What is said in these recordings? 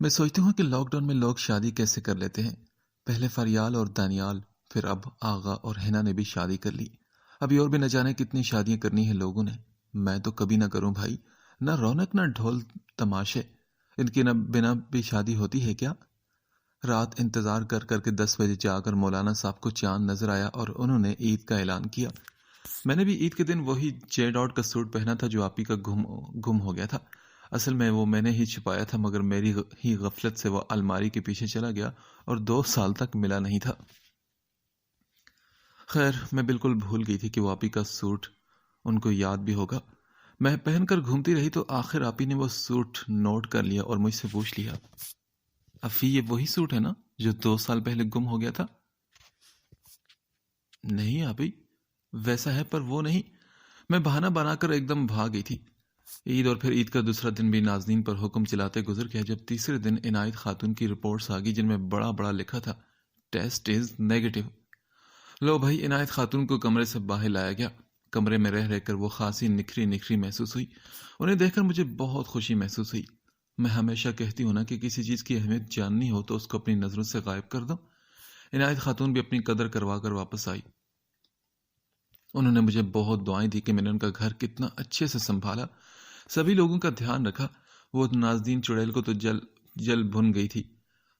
میں سوچتی ہوں کہ لاک ڈاؤن میں لوگ شادی کیسے کر لیتے ہیں۔ پہلے فریال اور دانیال، پھر اب آغا اور حنا نے بھی شادی کر لی۔ ابھی اور بھی نہ جانے کتنی شادیاں کرنی ہیں لوگوں نے۔ میں تو کبھی نہ کروں بھائی، نہ رونق نہ ڈھول تماشے، ان کے نہ بنا بھی شادی ہوتی ہے کیا؟ رات انتظار کر کر کے 10 بجے جا کر مولانا صاحب کو چاند نظر آیا اور انہوں نے عید کا اعلان کیا۔ میں نے بھی عید کے دن وہی جے ڈاٹ کا سوٹ پہنا تھا جو آپ ہی کا گم ہو گیا تھا۔ اصل میں وہ میں نے ہی چھپایا تھا، مگر میری ہی غفلت سے وہ الماری کے پیچھے چلا گیا اور 2 سال تک ملا نہیں تھا۔ خیر، میں بالکل بھول گئی تھی کہ وہ آپ ہی کا سوٹ ان کو یاد بھی ہوگا۔ میں پہن کر گھومتی رہی تو آخر آپ ہی نے وہ سوٹ نوٹ کر لیا اور مجھ سے پوچھ لیا، افی یہ وہی سوٹ ہے نا جو 2 سال پہلے گم ہو گیا تھا؟ نہیں آپ ہی، ویسا ہے پر وہ نہیں۔ میں بہانہ بنا کر ایک دم بھاگ گئی تھی۔ عید اور پھر عید کا دوسرا دن بھی ناظرین پر حکم چلاتے گزر گیا، جب تیسرے دن عنایت خاتون کی رپورٹس آ گئی جن میں بڑا بڑا لکھا تھا ٹیسٹ از نیگیٹو۔ لو بھائی، عنایت خاتون کو کمرے سے باہر لایا گیا۔ کمرے میں رہ کر وہ خاصی نکھری نکھری محسوس ہوئی۔ انہیں دیکھ کر مجھے بہت خوشی محسوس ہوئی۔ میں ہمیشہ کہتی ہوں نا کہ کسی چیز کی اہمیت جاننی ہو تو اس کو اپنی نظروں سے غائب کر دو۔ عنایت خاتون بھی اپنی قدر کروا کر واپس آئی۔ انہوں نے مجھے بہت دعائیں دی کہ میں نے ان کا گھر کتنا اچھے سے سنبھالا، سبھی لوگوں کا دھیان رکھا۔ وہ نازنین چڑیل کو تو جل جل بھن گئی تھی۔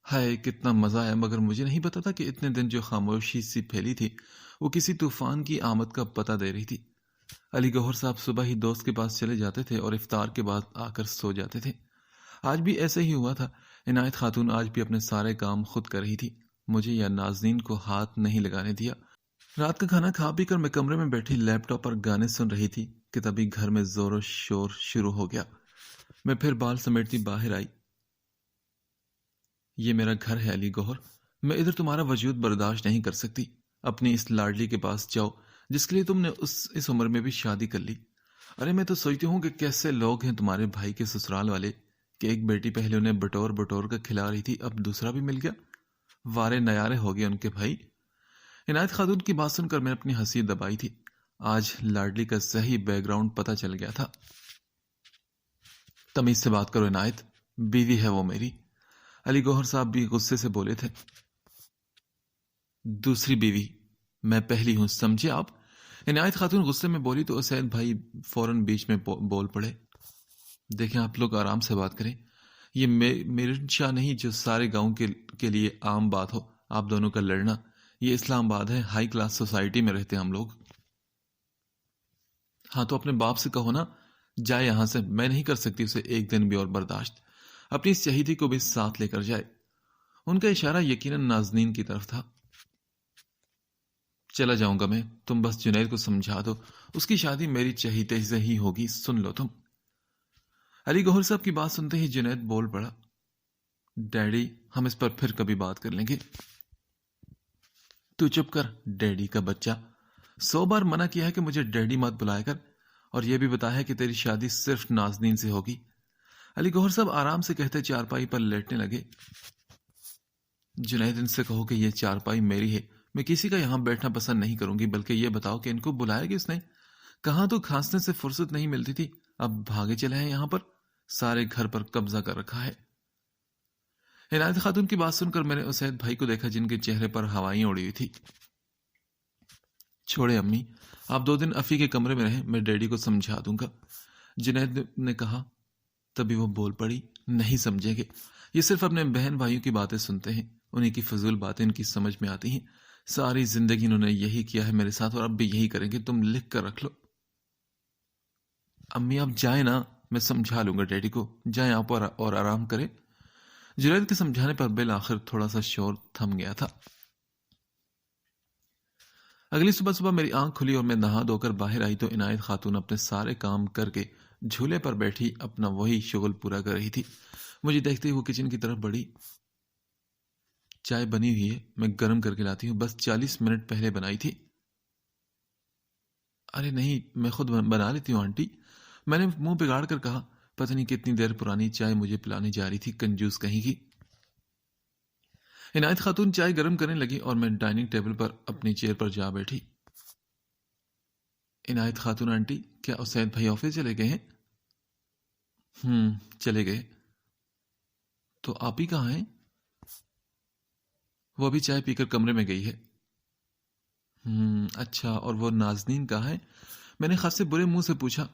ہائے کتنا مزہ آیا، مگر مجھے نہیں پتا تھا کہ اتنے دن جو خاموشی سی پھیلی تھی وہ کسی طوفان کی آمد کا پتہ دے رہی تھی۔ علی گوہر صاحب صبح ہی دوست کے پاس چلے جاتے تھے اور افطار کے بعد آ کر سو جاتے تھے۔ آج بھی ایسے ہی ہوا تھا۔ عنایت خاتون آج بھی اپنے سارے کام خود کر رہی تھی، مجھے یا نازنین کو ہاتھ نہیں لگانے دیا۔ رات کا کھانا کھا پی کر میں کمرے میں بیٹھی لیپ ٹاپ پر گانے سن رہی تھی کہ تبھی گھر میں زور و شور شروع ہو گیا۔ میں پھر بال سمیٹتی باہر آئی۔ یہ میرا گھر ہے علی گوہر، میں ادھر تمہارا وجود برداشت نہیں کر سکتی۔ اپنی اس لاڈلی کے پاس جاؤ جس کے لیے تم نے اس عمر میں بھی شادی کر لی۔ ارے میں تو سوچتی ہوں کہ کیسے لوگ ہیں تمہارے بھائی کے سسرال والے کہ ایک بیٹی پہلے انہیں بٹور بٹور کر کھلا رہی تھی، اب دوسرا بھی مل گیا۔ وارے نیارے ہو گئے ان کے بھائی۔ عنایت خاتون کی بات سن کر میں نے اپنی ہنسی دبائی تھی۔ آج لاڈلی کا صحیح بیک گراؤنڈ پتہ چل گیا تھا۔ تمیز سے بات کرو عنایت، بیوی ہے وہ میری۔ علی گوہر صاحب بھی غصے سے بولے تھے۔ دوسری بیوی، میں پہلی ہوں، سمجھے آپ؟ عنایت خاتون غصے میں بولی تو اسید بھائی فوراً بیچ میں بول پڑے، دیکھیں آپ لوگ آرام سے بات کریں، یہ مرنشا نہیں جو سارے گاؤں کے لیے عام بات ہو آپ دونوں کا لڑنا۔ یہ اسلام آباد ہے، ہائی کلاس سوسائٹی میں رہتے ہیں ہم لوگ۔ ہاں تو اپنے باپ سے کہو نا جائے یہاں سے، میں نہیں کر سکتی اسے ایک دن بھی اور برداشت۔ اپنی اس شہیدی کو بھی ساتھ لے کر جائے۔ ان کا اشارہ یقیناً نازنین کی طرف تھا۔ چلا جاؤں گا میں، تم بس جنید کو سمجھا دو، اس کی شادی میری چہیتے سے ہی ہوگی، سن لو تم۔ علی گوہر صاحب کی بات سنتے ہی جنید بول پڑا، ڈیڈی ہم اس پر پھر کبھی بات کر لیں گے۔ تو چپ کر ڈیڈی کا بچہ، 100 بار منع کیا ہے کہ مجھے ڈیڈی مت بلایا کر، اور یہ بھی بتایا ہے کہ تیری شادی صرف نازنین سے ہوگی۔ علی گوہر صاحب آرام سے کہتے چارپائی پر لیٹنے لگے، جنید ان سے کہو کہ یہ چارپائی میری ہے، میں کسی کا یہاں بیٹھنا پسند نہیں کروں گی، بلکہ یہ بتاؤ کہ ان کو بلایا کس نے؟ کہاں تو کھانسنے سے فرصت نہیں ملتی تھی، اب بھاگے چلے ہیں یہاں پر، سارے گھر پر قبضہ کر رکھا ہے۔ عنایت خاتون کی بات سن کر میں نے اسید بھائی کو دیکھا جن کے چہرے پر ہوائیں اڑی ہوئی تھی۔ چھوڑے امی، آپ 2 دن افی کے کمرے میں رہیں، میں ڈیڈی کو سمجھا دوں گا، جنید نے کہا۔ تبھی وہ بول پڑی، نہیں سمجھیں گے، یہ صرف اپنے بہن بھائیوں کی باتیں سنتے ہیں، انہیں کی فضول باتیں ان کی سمجھ میں آتی ہیں، ساری زندگی انہوں نے یہی کیا ہے میرے ساتھ اور اب بھی یہی کریں گے، تم لکھ کر رکھ لو۔ امی آپ جائیں نا، میں سمجھا لوں گا ڈیڈی کو، جائیں آپ اور آرام کریں۔ جنید کے سمجھانے پر بالآخر تھوڑا سا شور تھم گیا تھا۔ اگلی صبح صبح میری آنکھ کھلی اور میں نہا دھو کر باہر آئی تو عنایت خاتون اپنے سارے کام کر کے جھولے پر بیٹھی اپنا وہی شغل پورا کر رہی تھی۔ مجھے دیکھتے ہی وہ کچن کی طرف بڑھی، چائے بنی ہوئی ہے، میں گرم کر کے لاتی ہوں، بس 40 منٹ پہلے بنائی تھی۔ ارے نہیں، میں خود بنا لیتی ہوں آنٹی، میں نے منہ بگاڑ کر کہا، پتہ نہیں کتنی دیر پرانی چائے مجھے پلانے جا رہی تھی، کنجوس کہیں کی۔ عنایت خاتون چائے گرم کرنے لگی اور میں ڈائننگ ٹیبل پر اپنی چیئر پر جا بیٹھی۔ عنایت خاتون آنٹی، کیا اسید بھائی آفس چلے گئے ہیں؟ چلے گئے۔ تو آپ ہی کہاں ہیں؟ وہ ابھی چائے پی کر کمرے میں گئی ہے۔ اچھا، اور وہ نازنین کہاں ہے؟ میں نے خاصے برے منہ سے پوچھا۔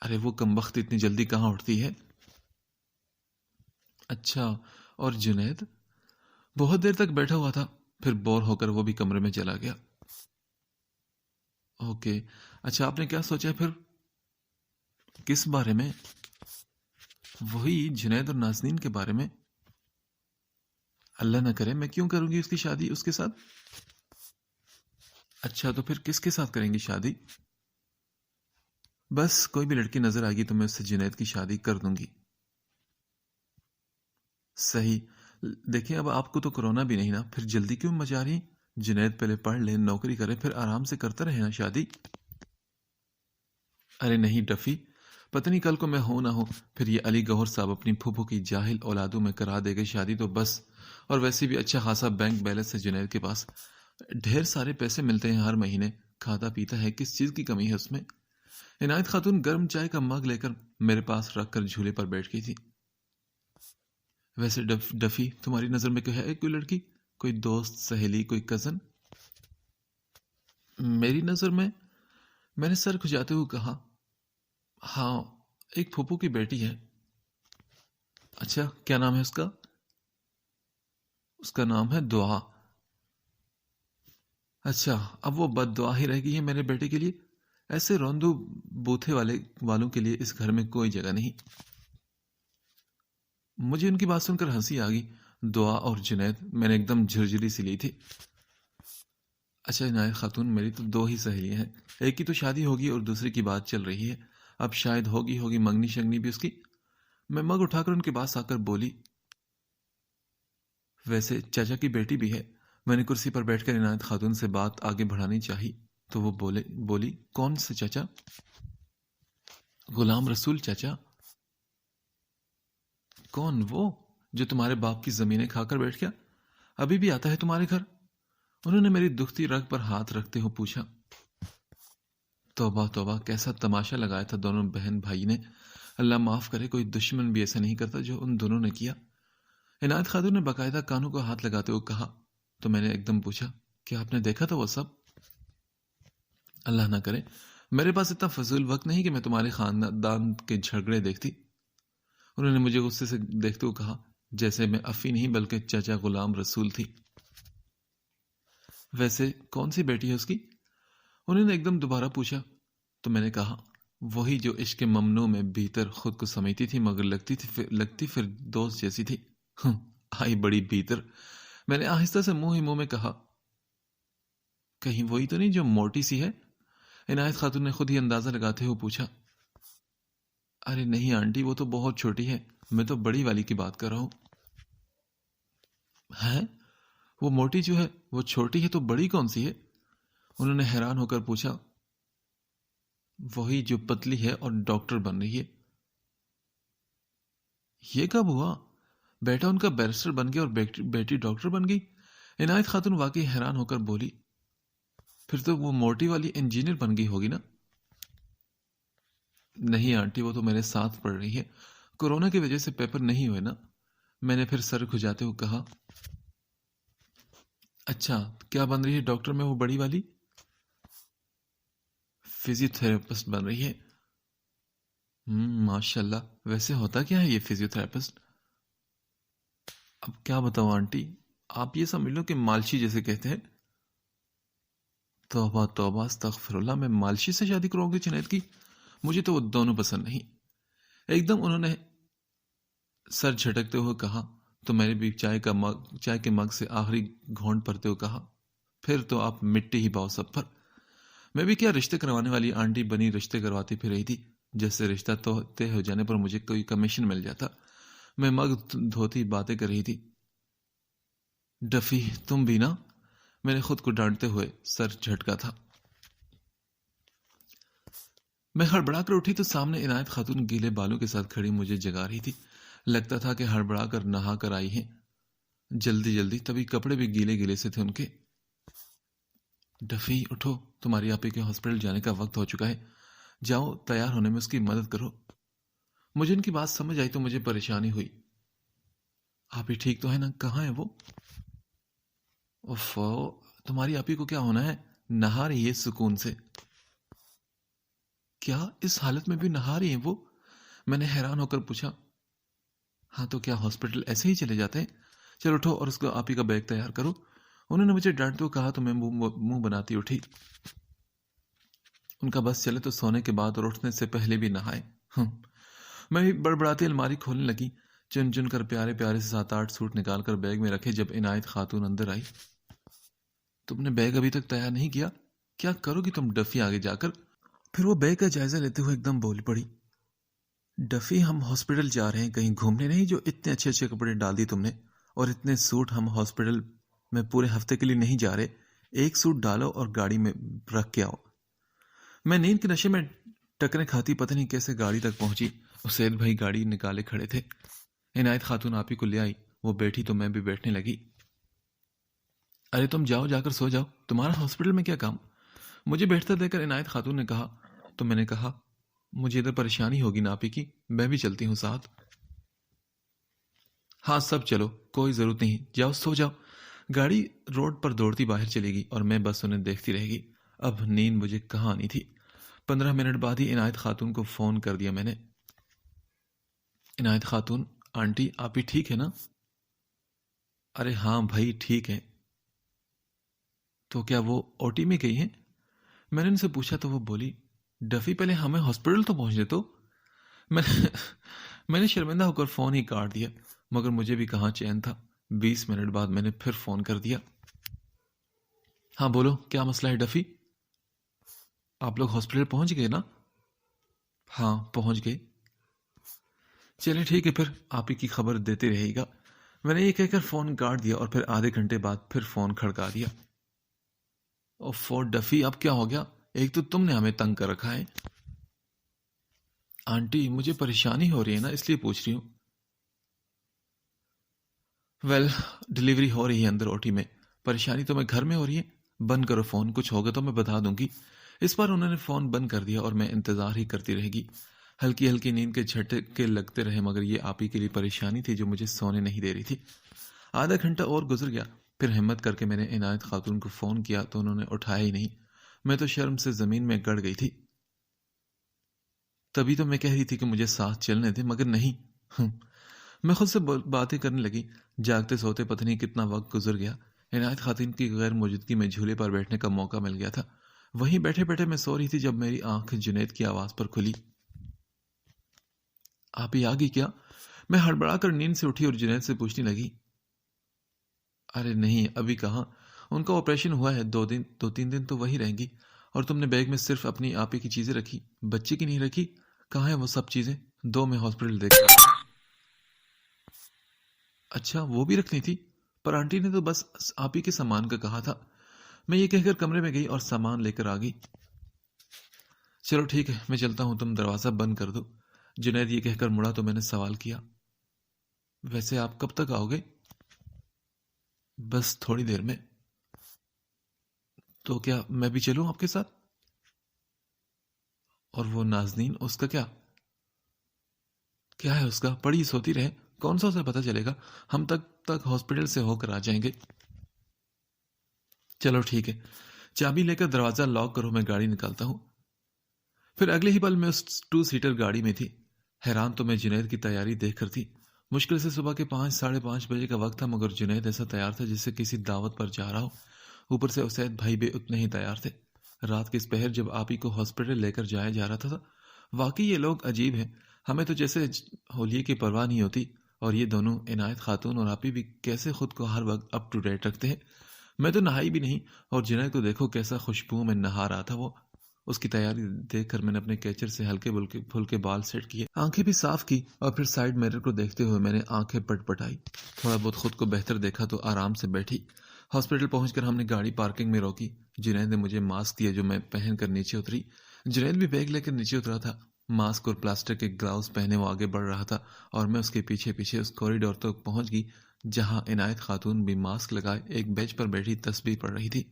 ارے وہ کمبخت اتنی جلدی کہاں اٹھتی ہے؟ اچھا، اور جنید؟ بہت دیر تک بیٹھا ہوا تھا، پھر بور ہو کر وہ بھی کمرے میں چلا گیا۔ اوکے، اچھا آپ نے کیا سوچا پھر؟ کس بارے میں؟ وہی جنید اور نازنین کے بارے میں۔ اللہ نہ کرے، میں کیوں کروں گی اس کی شادی اس کے ساتھ؟ اچھا تو پھر کس کے ساتھ کریں گی شادی؟ بس کوئی بھی لڑکی نظر آئے گی تو میں اس سے جنید کی شادی کر دوں گی۔ صحیح، دیکھیں اب آپ کو تو کرونا بھی نہیں نا، پھر جلدی کیوں مچا رہی؟ جنید پہلے پڑھ لے، نوکری کرے، پھر آرام سے کرتا رہے نا شادی۔ ارے نہیں ڈفی، پتہ نہیں کل کو میں ہوں نہ ہوں، پھر یہ علی گوہر صاحب اپنی پھوپھو کی جاہل اولادوں میں کرا دے گے شادی تو بس۔ اور ویسے بھی اچھا خاصا بینک بیلنس ہے جنید کے پاس، ڈھیر سارے پیسے ملتے ہیں ہر مہینے، کھاتا پیتا ہے، کس چیز کی کمی ہے اس میں؟ عنایت خاتون گرم چائے کا مگ لے کر میرے پاس رکھ کر جھولے پر بیٹھ گئی تھی۔ ویسے ڈفی تمہاری نظر میں کوئی ہے، کوئی لڑکی، کوئی دوست، سہیلی، کوئی کزن؟ میری نظر میں نے سر کھجاتے ہوئے کہا، ہاں ایک پھوپھو کی بیٹی ہے۔ اچھا کیا نام ہے اس کا؟ اس کا نام ہے دعا۔ اچھا اب وہ بد دعا ہی رہ گئی ہے میرے بیٹے کے لیے، ایسے روندو بوتھے والوں کے لیے اس گھر میں کوئی جگہ نہیں۔ مجھے ان کی بات سن کر ہنسی آ گئی۔ دعا اور جنید میں نے ایک دم جھرجھری سی لی تھی۔ اچھا عنایت خاتون، میری تو دو ہی سہیلیاں ہیں، ایک کی تو شادی ہوگی اور دوسری کی بات چل رہی ہے، اب شاید ہوگی منگنی شنگنی بھی اس کی۔ میں مگ اٹھا کر ان کے پاس آ کر بولی، ویسے چاچا کی بیٹی بھی ہے۔ میں نے کرسی پر بیٹھ کر عنایت خاتون سے بات آگے بڑھانی چاہی تو وہ بولی کون سے چاچا؟ غلام رسول چاچا۔ کون وہ جو تمہارے باپ کی زمینیں کھا کر بیٹھ گیا؟ ابھی بھی آتا ہے تمہارے گھر؟ انہوں نے میری دکھتی رگ پر ہاتھ رکھتے ہوئے پوچھا۔ توبہ توبہ، کیسا تماشا لگایا تھا دونوں بہن بھائی نے، اللہ معاف کرے کوئی دشمن بھی ایسا نہیں کرتا جو ان دونوں نے کیا۔ عنایت خاتون نے باقاعدہ کانوں کو ہاتھ لگاتے ہوئے کہا، تو میں نے ایک دم پوچھا، کیا آپ نے دیکھا تھا وہ سب؟ اللہ نہ کرے، میرے پاس اتنا فضول وقت نہیں کہ میں تمہارے خاندان کے جھگڑے دیکھتی۔ انہوں نے مجھے غصے سے دیکھتے ہوئے کہا، جیسے میں افی نہیں بلکہ چچا غلام رسول تھی۔ ویسے کون سی بیٹی ہے اس کی؟ انہوں نے ایک دم دوبارہ پوچھا تو میں نے کہا، وہی جو عشق ممنوع میں بھیتر خود کو سمیتی تھی مگر لگتی پھر دوست جیسی تھی۔ آئی بڑی بھیتر، میں نے آہستہ سے منہ ہی منہ میں کہا، کہیں وہی تو نہیں جو موٹی سی ہے؟ عنایت خاتون نے خود ہی اندازہ لگاتے ہوئے پوچھا۔ ارے نہیں آنٹی، وہ تو بہت چھوٹی ہے، میں تو بڑی والی کی بات کر رہا ہوں۔ ہیں؟ وہ موٹی جو ہے وہ چھوٹی ہے تو بڑی کون سی ہے؟ انہوں نے حیران ہو کر پوچھا۔ وہی جو پتلی ہے اور ڈاکٹر بن رہی ہے۔ یہ کب ہوا؟ بیٹا ان کا بیرسٹر بن گیا اور بیٹی ڈاکٹر بن گئی؟ عنایت خاتون واقعی حیران ہو کر بولی، پھر تو وہ موٹی والی انجینئر بن گئی ہوگی نا؟ نہیں آنٹی، وہ تو میرے ساتھ پڑھ رہی ہے، کورونا کی وجہ سے پیپر نہیں ہوئے نا۔ میں نے پھر سر کھجاتے ہوئے کہا، اچھا کیا بن رہی ہے ڈاکٹر میں وہ بڑی والی؟ فزیو تھراپسٹ بن رہی ہے۔ ماشاء اللہ، ویسے ہوتا کیا ہے یہ فزیو تھراپسٹ؟ اب کیا بتاؤ آنٹی، آپ یہ سمجھ لو کہ مالشی جیسے کہتے ہیں۔ توبہ توبہ استغفر اللہ، میں مالشی سے شادی کروں گی جنید کی؟ مجھے تو وہ دونوں پسند نہیں۔ ایک دم انہوں نے سر جھٹکتے ہوئے کہا تو میں نے بھی چائے کے مگ سے آخری گھونٹ بھرتے ہوئے کہا، پھر تو آپ مٹی ہی باؤ سب پر۔ میں بھی کیا رشتے کروانے والی آنٹی بنی رشتے کرواتی پھر رہی تھی، جیسے رشتہ تو طے ہو جانے پر مجھے کوئی کمیشن مل جاتا۔ میں مگ دھوتی باتیں کر رہی تھی۔ ڈفی تم بھی نا، میں نے خود کو ڈانٹتے ہوئے سر جھٹکا تھا۔ میں ہڑبڑا کر اٹھی تو سامنے عنایت خاتون گیلے بالوں کے ساتھ کھڑی مجھے جگا رہی تھی، لگتا تھا کہ ہڑبڑا کر نہا کر آئی ہیں جلدی، تبھی کپڑے بھی گیلے گیلے سے تھے ان کے۔ ڈفی اٹھو، تمہاری آپی کے ہاسپٹل جانے کا وقت ہو چکا ہے، جاؤ تیار ہونے میں اس کی مدد کرو۔ مجھے ان کی بات سمجھ آئی تو مجھے پریشانی ہوئی، آپ ہی ٹھیک تو ہے نا؟ کہاں ہے وہ؟ اوف، تمہاری آپ ہی کو کیا ہونا ہے؟ نہا رہی ہے سکون سے؟ کیا اس حالت میں بھی نہا رہی ہے وہ؟ میں نے حیران ہو کر پوچھا۔ ہاں تو کیا ہاسپٹل ایسے ہی چلے جاتے ہیں؟ چلو اٹھو اور اس کو آپ ہی کا بیگ تیار کرو۔ انہوں نے مجھے ڈانٹتے ہوئے کہا تو میں منہ بناتی اٹھی۔ ان کا بس چلے تو سونے کے بعد اور اٹھنے سے پہلے بھی نہائے۔ میں بھی بڑبڑاتی الماری کھولنے لگی، چن چن کر پیارے پیارے سے 7-8 سوٹ نکال کر بیگ میں رکھے جب عنایت خاتون اندر آئی۔ تم نے بیگ ابھی تک تیار نہیں کیا؟ کیا کرو گی تم ڈفی آگے جا کر؟ پھر وہ بیگ کا جائزہ لیتے ہوئے ایک دم بول پڑی۔ ڈفی، ہم ہاسپٹل جا رہے ہیں، کہیں گھومنے نہیں جو اتنے اچھے اچھے کپڑے ڈال دی تم نے، اور اتنے سوٹ ہم ہاسپٹل میں پورے ہفتے کے لیے نہیں جا رہے، ایک سوٹ ڈالو اور گاڑی میں رکھ کے آؤ۔ میں نیند کے نشے میں ٹکریں کھاتی پتہ نہیں کیسے گاڑی تک پہنچی۔ اسید بھائی گاڑی نکالے کھڑے تھے۔ عنایت خاتون آپ ہی کو لے آئی، وہ بیٹھی تو میں بھی بیٹھنے لگی۔ ارے تم جاؤ، جا کر سو جاؤ، تمہارا ہاسپٹل میں کیا کام؟ مجھے بیٹھتا دیکھ کر عنایت خاتون نے کہا۔ تو میں نے کہا مجھے ادھر پریشانی ہوگی ناپی کی، میں بھی چلتی ہوں ساتھ۔ ہاں سب چلو، کوئی ضرورت نہیں، جاؤ سو جاؤ۔ گاڑی روڈ پر دوڑتی باہر چلے گی اور میں بس انہیں دیکھتی رہے گی۔ اب نیند مجھے کہاں آنی تھی۔ 15 منٹ بعد ہی عنایت خاتون کو فون کر دیا میں نے۔ عنایت خاتون، آنٹی آپ ہی ٹھیک ہے نا؟ ارے ہاں بھائی ٹھیک ہے۔ تو کیا وہ او ٹی میں گئی ہیں؟ میں نے ان سے پوچھا تو وہ بولی، ڈفی پہلے ہمیں ہاسپٹل تو پہنچنے تو۔ میں نے شرمندہ ہو کر فون ہی کاٹ دیا، مگر مجھے بھی کہاں چین تھا۔ 20 منٹ بعد میں نے پھر فون کر دیا۔ ہاں بولو، کیا مسئلہ ہے ڈفی؟ آپ لوگ ہاسپٹل پہنچ گئے نا؟ ہاں پہنچ گئے۔ چلیں ٹھیک ہے، پھر آپ ہی کی خبر دیتے رہے گا۔ میں نے یہ کہہ کر فون کاٹ دیا اور پھر آدھے گھنٹے بعد پھر فون کھڑکا دیا۔ اوفو ڈفی، اب کیا ہو گیا؟ ایک تو تم نے ہمیں تنگ کر رکھا ہے۔ آنٹی مجھے پریشانی ہو رہی ہے نا، اس لیے پوچھ رہی ہوں۔ ڈیلیوری ہو رہی ہے اندر او ٹی میں، پریشانی تو میں گھر میں ہو رہی ہے۔ بند کرو فون، کچھ ہوگا تو میں بتا دوں گی۔ اس بار انہوں نے فون بند کر دیا اور میں انتظار ہی کرتی رہے گی۔ ہلکی ہلکی نیند کے جھٹکے لگتے رہے، مگر یہ آپ ہی کے لیے پریشانی تھی جو مجھے سونے نہیں دے رہی تھی۔ آدھا گھنٹہ اور گزر گیا، پھر ہمت کر کے میں نے عنایت خاتون کو فون کیا تو انہوں نے اٹھایا ہی نہیں۔ میں تو شرم سے زمین میں گڑ گئی تھی۔ تبھی تو میں کہہ رہی تھی کہ مجھے ساتھ چلنے دے، مگر نہیں۔ میں خود سے باتیں کرنے لگی۔ جاگتے سوتے پتہ نہیں کتنا وقت گزر گیا۔ عنایت خاتون کی غیر موجودگی میں جھولے پر بیٹھنے کا موقع مل گیا تھا۔ وہیں بیٹھے بیٹھے میں سو رہی تھی جب میری آنکھ جنید کی آواز پر کھلی۔ آپ ہی آ گئی کیا؟ میں ہڑبڑا کر نیند سے اٹھی اور جنید سے پوچھنے لگی۔ ارے نہیں، ابھی کہاں، ان کا آپریشن ہوا ہے، 2-3 دن تو وہی رہیں گی۔ اور تم نے بیگ میں صرف اپنی آپ ہی کی چیزیں رکھی، بچے کی نہیں رکھی؟ کہاں ہیں وہ سب چیزیں؟ 2 میں ہاسپٹل دیکھ رہا تھا۔ اچھا وہ بھی رکھنی تھی؟ پر آنٹی نے تو بس آپ ہی کے سامان کا کہا تھا۔ میں یہ کہہ کر کمرے میں گئی اور سامان لے کر آ گئی۔ چلو ٹھیک ہے، میں چلتا ہوں، تم دروازہ بند کر دو۔ جنید یہ کہہ کر مڑا تو میں نے سوال کیا، ویسے آپ کب تک آؤ گے؟ بس تھوڑی دیر میں۔ تو کیا میں بھی چلوں آپ کے ساتھ؟ اور وہ نازنین، اس کا کیا ہے؟ اس کا پڑی سوتی رہے، کون سا اسے پتا چلے گا؟ ہم تک ہاسپٹل سے ہو کر آ جائیں گے۔ چلو ٹھیک ہے، چابی لے کر دروازہ لاک کرو، میں گاڑی نکالتا ہوں۔ پھر اگلے ہی پل میں اس 2 سیٹر گاڑی میں تھی۔ حیران تو میں جنید کی تیاری دیکھ کر تھی۔ مشکل سے صبح کے 5-5:30 بجے کا وقت تھا، مگر جنید ایسا تیار تھا جسے کسی دعوت پر جا رہا ہو۔ اوپر سے اسید بھائی بھی اتنے ہی تیار تھے۔ رات کے اس پہر جب آپ ہی کو ہاسپٹل لے کر جایا جا رہا تھا، واقعی یہ لوگ عجیب ہیں۔ ہمیں تو جیسے ہولیے کی پرواہ نہیں ہوتی، اور یہ دونوں عنایت خاتون اور آپ ہی بھی کیسے خود کو ہر وقت اپ ٹو ڈیٹ رکھتے ہیں۔ میں تو نہائی بھی نہیں، اور جنید کو دیکھو کیسا خوشبو میں نہا رہا تھا وہ۔ اس کی تیاری دیکھ کر میں نے اپنے کیچر سے ہلکے پھلکے بال سیٹ کیے، آنکھیں بھی صاف کی، اور پھر سائیڈ میرر کو دیکھتے ہوئے میں نے آنکھیں پٹ پٹائی۔ تھوڑا بہت خود کو بہتر دیکھا تو آرام سے بیٹھی۔ ہاسپٹل پہنچ کر ہم نے گاڑی پارکنگ میں روکی۔ جنید نے مجھے ماسک دیا جو میں پہن کر نیچے اتری۔ جنید بھی بیگ لے کر نیچے اترا تھا۔ ماسک اور پلاسٹر کے گلاؤز پہنے وہ آگے بڑھ رہا تھا، اور میں اس کے پیچھے پیچھے اس کوریڈور تک پہنچ گئی جہاں عنایت خاتون بھی ماسک لگائے ایک بینچ پر بیٹھی تسبیح پڑھ رہی تھی۔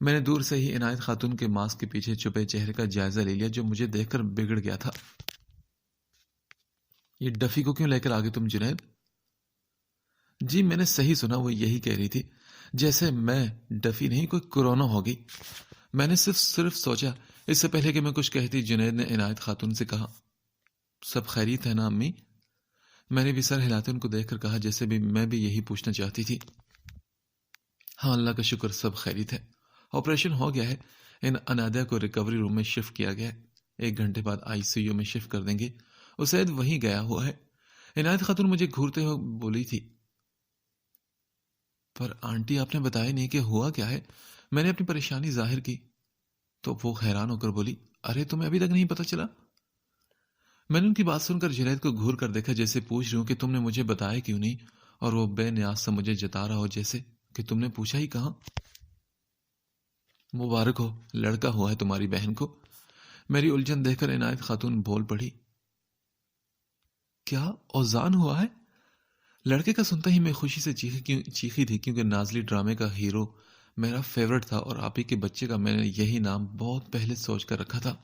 میں نے دور سے ہی عنایت خاتون کے ماسک کے پیچھے چھپے چہرے کا جائزہ لے لیا جو مجھے دیکھ کر بگڑ گیا تھا۔ یہ ڈفی کو کیوں لے کر آگے تم جنید؟ جی میں نے صحیح سنا، وہ یہی کہہ رہی تھی جیسے میں ڈفی نہیں کوئی کورونا ہوگی۔ میں نے صرف سوچا اس سے پہلے کہ میں کچھ کہتی جنید نے عنایت خاتون سے کہا، سب خیریت ہے نا امی؟ میں نے بھی سر ہلاتے ان کو دیکھ کر کہا جیسے بھی میں بھی یہی پوچھنا چاہتی تھی۔ ہاں اللہ کا شکر سب خیریت ہے، آپریشن ہو گیا ہے، ان انادیہ کو ریکوری روم میں شفٹ کیا گیا ہے، 1 گھنٹے بعد آئی سی یو میں شفٹ کر دیں گے۔ اسید وہیں گیا ہوا ہے۔ عنایت خاتون مجھے گھورتے ہوئے بولی تھی، پر آنٹی آپ نے بتایا نہیں کہ ہوا کیا ہے؟ میں نے اپنی پریشانی ظاہر کی تو وہ حیران ہو کر بولی، ارے تمہیں ابھی تک نہیں پتا چلا؟ میں نے ان کی بات سن کر جنید کو گھور کر دیکھا جیسے پوچھ رہی ہوں کہ تم نے مجھے بتایا کیوں نہیں، اور وہ بے نیاز سے مجھے جتا رہا ہو جیسے کہ تم نے پوچھا ہی کہاں۔ مبارک ہو، لڑکا ہوا ہے تمہاری بہن کو۔ میری الجھن دیکھ کر عنایت خاتون بول پڑی، کیا اوزان ہوا ہے؟ لڑکے کا سنتا ہی میں خوشی سے چیخی تھی کیونکہ نازلی ڈرامے کا ہیرو میرا فیورٹ تھا اور آپ ہی کے بچے کا میں نے یہی نام بہت پہلے سوچ کر رکھا تھا۔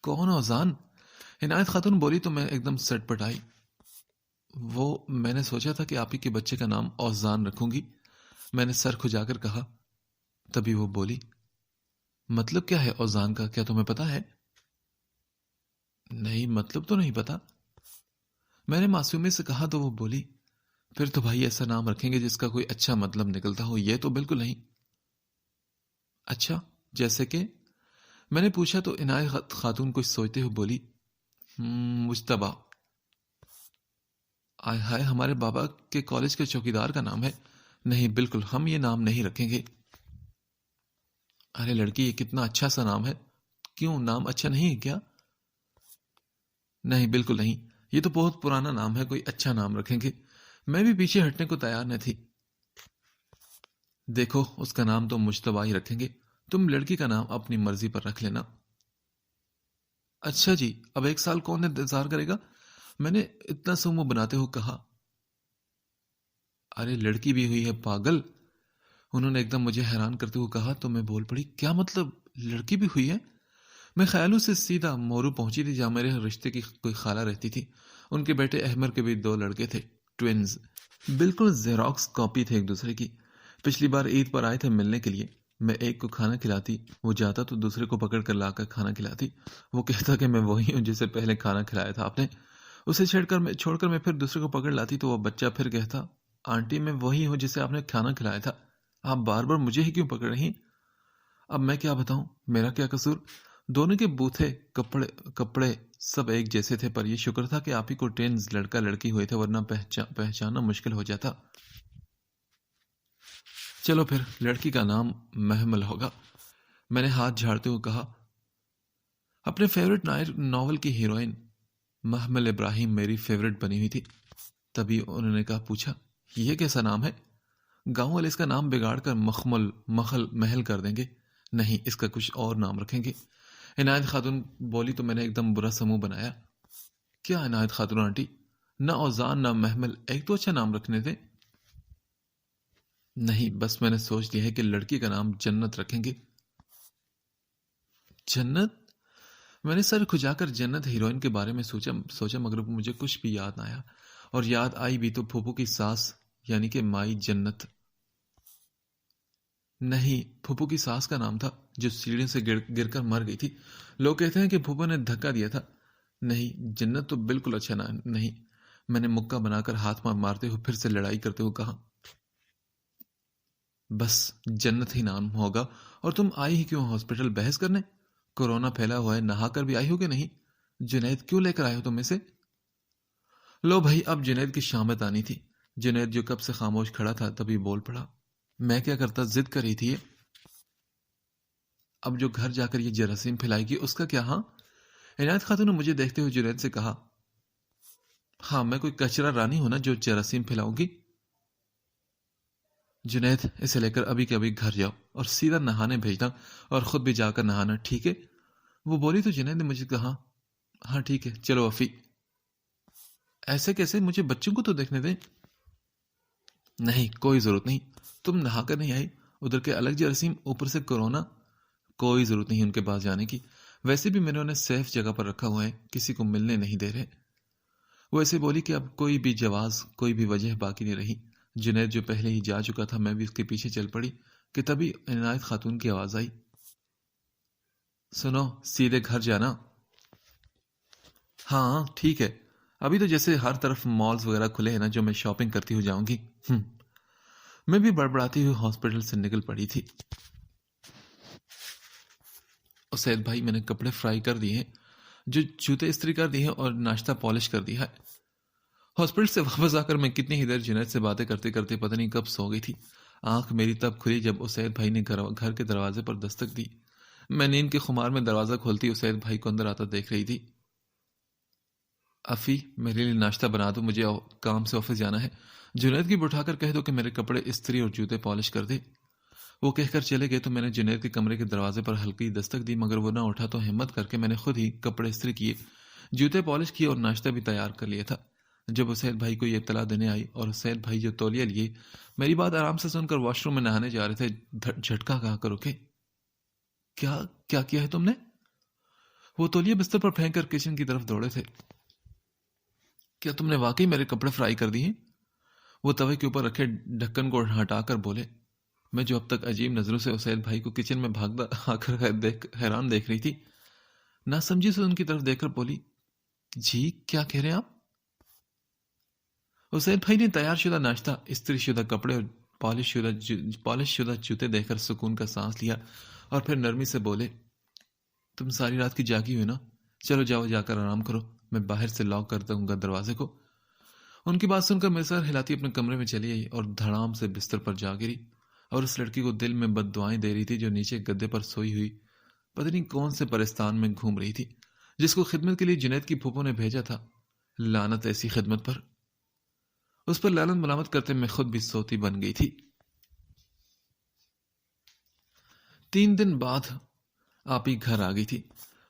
کون اوزان؟ عنایت خاتون بولی تو میں ایک دم سٹ پٹائی۔ وہ میں نے سوچا تھا کہ آپ ہی کے بچے کا نام اوزان رکھوں گی، میں نے سر کھجا کر کہا۔ تبھی وہ بولی، مطلب کیا ہے اوزان کا، کیا تمہیں پتا ہے؟ نہیں مطلب تو نہیں پتا، میں نے معصومی سے کہا تو وہ بولی، پھر تو بھائی ایسا نام رکھیں گے جس کا کوئی اچھا مطلب نکلتا ہو، یہ تو بالکل نہیں۔ اچھا جیسے کہ؟ میں نے پوچھا تو عنایت خاتون کچھ سوچتے ہوئے بولی، مجتبیٰ۔ آئے ہائے، ہمارے بابا کے کالج کے چوکیدار کا نام ہے۔ نہیں بالکل ہم یہ نام نہیں رکھیں گے۔ ارے لڑکی یہ کتنا اچھا سا نام ہے، کیوں نام اچھا نہیں ہے کیا؟ نہیں بالکل نہیں، یہ تو بہت پرانا نام ہے، کوئی اچھا نام رکھیں گے۔ میں بھی پیچھے ہٹنے کو تیار نہ تھی۔ دیکھو اس کا نام تو مجتبیٰ ہی رکھیں گے، تم لڑکی کا نام اپنی مرضی پر رکھ لینا۔ اچھا جی، اب 1 سال کون انتظار کرے گا؟ میں نے اتنا سمو بناتے ہوئے کہا۔ ارے لڑکی بھی ہوئی ہے پاگل، انہوں نے ایک دم مجھے حیران کرتے ہوئے کہا تو میں بول پڑی، کیا مطلب لڑکی بھی ہوئی ہے؟ میں خیالوں سے سیدھا مورو پہنچی تھی جہاں میرے رشتے کی کوئی خالہ رہتی تھی، ان کے بیٹے احمر کے بھی 2 لڑکے تھے، ٹوینز، بالکل زیروکس کاپی تھے ایک دوسرے کی۔ پچھلی بار عید پر آئے تھے ملنے کے لیے، میں ایک کو کھانا کھلاتی، وہ جاتا تو دوسرے کو پکڑ کر لا کر کھانا کھلاتی، وہ کہتا کہ میں وہی ہوں جسے پہلے کھانا کھلایا تھا آپ نے، اسے چھوڑ کر میں پھر دوسرے کو پکڑ لاتی تو وہ بچہ پھر کہتا، آنٹی میں وہی ہوں جسے آپ نے کھانا کھلایا تھا، آپ بار بار مجھے ہی کیوں پکڑ رہی؟ اب میں کیا بتاؤں، میرا کیا قصور؟ دونوں کے بوتھے کپڑے سب ایک جیسے تھے، پر یہ شکر تھا کہ آپ ہی کو ٹینز لڑکا لڑکی ہوئے تھے، ورنہ پہچاننا مشکل ہو جاتا۔ چلو پھر لڑکی کا نام محمل ہوگا، میں نے ہاتھ جھاڑتے ہوئے کہا۔ اپنے فیورٹ ناول کی ہیروئن محمل ابراہیم میری فیورٹ بنی ہوئی تھی۔ تبھی انہوں نے پوچھا، یہ کیسا نام ہے؟ گاؤں والے اس کا نام بگاڑ کر محل کر دیں گے، نہیں اس کا کچھ اور نام رکھیں گے۔ عنایت خاتون بولی تو میں نے ایک دم برا سا منہ بنایا۔ کیا عنایت خاتون آنٹی، نہ اوزان نہ محمل، ایک تو اچھا نام رکھنے تھے۔ نہیں بس میں نے سوچ لیا ہے کہ لڑکی کا نام جنت رکھیں گے۔ جنت؟ میں نے سر کھجا کر جنت ہیروئن کے بارے میں سوچا مگر مجھے کچھ بھی یاد نہ آیا، اور یاد آئی بھی تو پھوپھو کی ساس یعنی کہ مائی جنت۔ نہیں پھوپھو کی ساس کا نام تھا جو سیڑھیوں سے گر کر مر گئی تھی، لوگ کہتے ہیں کہ پھوپھو نے دھکا دیا تھا۔ نہیں جنت تو بالکل اچھا نہیں، میں نے مکہ بنا کر ہاتھ مارتے ہوئے پھر سے لڑائی کرتے ہوئے کہا۔ بس جنت ہی نام ہوگا، اور تم آئی ہی کیوں ہاسپٹل بحث کرنے؟ کورونا پھیلا ہوا ہے، نہا کر بھی آئی ہو کہ نہیں؟ جنید کیوں لے کر آئے ہو تم میں سے؟ لو بھائی اب جنید کی شامت آنی تھی۔ جنید جو کب سے خاموش کھڑا تھا تبھی بول پڑا، میں کیا کرتا، ضد کر رہی تھی۔ اب جو گھر جا کر یہ جراثیم پھیلائے گی اس کا کیا؟ ہاں عنایت خاتون نے مجھے دیکھتے ہوئے جنید سے کہا، ہاں میں کوئی کچرا رانی ہوں نا جو جراثیم پھیلاؤں گی؟ جنید اسے لے کر ابھی کے ابھی گھر جاؤ اور سیدھا نہانے بھیجنا، اور خود بھی جا کر نہانا، ٹھیک ہے؟ وہ بولی تو جنید نے مجھے کہا، ہاں ٹھیک ہے چلو افی۔ ایسے کیسے، مجھے بچوں کو تو دیکھنے دیں۔ نہیں کوئی ضرورت نہیں، تم نہا کر نہیں آئی، ادھر کے الگ جراثیم، اوپر سے کورونا، کوئی ضرورت نہیں ان کے پاس جانے کی، ویسے بھی میں نے انہیں سیف جگہ پر رکھا ہوا ہے، کسی کو ملنے نہیں دے رہے۔ وہ ایسے بولی کہ اب کوئی بھی جواز، کوئی بھی وجہ باقی نہیں رہی۔ جنید جو پہلے ہی جا چکا تھا، میں بھی اس کے پیچھے چل پڑی کہ تبھی عنایت خاتون کی آواز آئی، سنو، سیدھے گھر جانا۔ ہاں ٹھیک ہے، ابھی تو جیسے ہر طرف مالز وغیرہ کھلے ہیں نا، جو میں شاپنگ کرتی ہو جاؤں گی۔ میں بھی بڑبڑاتی ہوئی ہاسپٹل سے نکل پڑی تھی۔ اسید بھائی، میں نے کپڑے فرائی کر دیے ہیں، جو جوتے استری کر دی ہیں اور ناشتہ پالش کر دیا ہے۔ ہاسپٹل سے واپس آ کر میں کتنی ہی دیر جنید سے باتیں کرتے کرتے پتہ نہیں کب سو گئی تھی۔ آنکھ میری تب کھلی جب اسید بھائی نے گھر کے دروازے پر دستک دی۔ میں نیند کے خمار میں دروازہ کھولتی اسید بھائی کو اندر آتا دیکھ رہی تھی۔ افی، میرے لیے ناشتہ بنا دو، مجھے کام سے آفس جانا ہے۔ جنید کی بٹھا کر کہہ دو کہ میرے کپڑے استری اور جوتے پالش کر دے۔ وہ کہہ کر چلے گئے تو میں نے جنید کے کمرے کے دروازے پر ہلکی دستک دی، مگر وہ نہ اٹھا تو ہمت کر کے میں نے خود ہی کپڑے استری کیے، جوتے پالش کیے اور ناشتہ بھی تیار کر لیا تھا۔ جب اسید بھائی کو یہ اطلاع دینے آئی اور اسید بھائی جو تولیہ لیے میری بات آرام سے سن کر واش روم میں نہانے جا رہے تھے، جھٹکا کہا کر رکے۔ کیا کیا ہے تم نے؟ وہ تولیہ بستر پر پھینک کر کچن کی طرف دوڑے تھے۔ کیا تم نے واقعی میرے کپڑے فرائی کر دیے؟ وہ توے کے اوپر رکھے ڈھکن کو ہٹا کر بولے۔ میں جو اب تک عجیب نظروں سے اسید بھائی کو کچن میں بھاگتا آ کر حیران دیکھ رہی تھی، نہ سمجھی سے ان کی طرف دیکھ کر بولی، جی کیا کہہ رہے ہیں آپ؟ اسید بھائی نے تیار شدہ ناشتہ، استری شدہ کپڑے اور پالش شدہ جوتے دیکھ کر سکون کا سانس لیا اور پھر نرمی سے بولے، تم ساری رات کی جاگی ہوئی نا، چلو جاؤ، جا کر آرام کرو، میں باہر سے لاک کر دوں گا دروازے کو۔ ان کی بات سن کر میں سر ہلاتی اپنے کمرے میں چلی آئی اور دھڑام سے بستر پر جا گری اور اس لڑکی کو دل میں بد دعائیں دے رہی تھی جو نیچے گدے پر سوئی ہوئی پتہ نہیں کون سے پرستان میں گھوم رہی تھی، جس کو خدمت کے لیے جنید کی پھوپھو نے بھیجا تھا۔ لعنت ایسی خدمت پر! اس پر لعنت ملامت کرتے میں خود بھی سوتی بن گئی تھی۔ 3 دن بعد آپ ہی گھر آ گئی تھی۔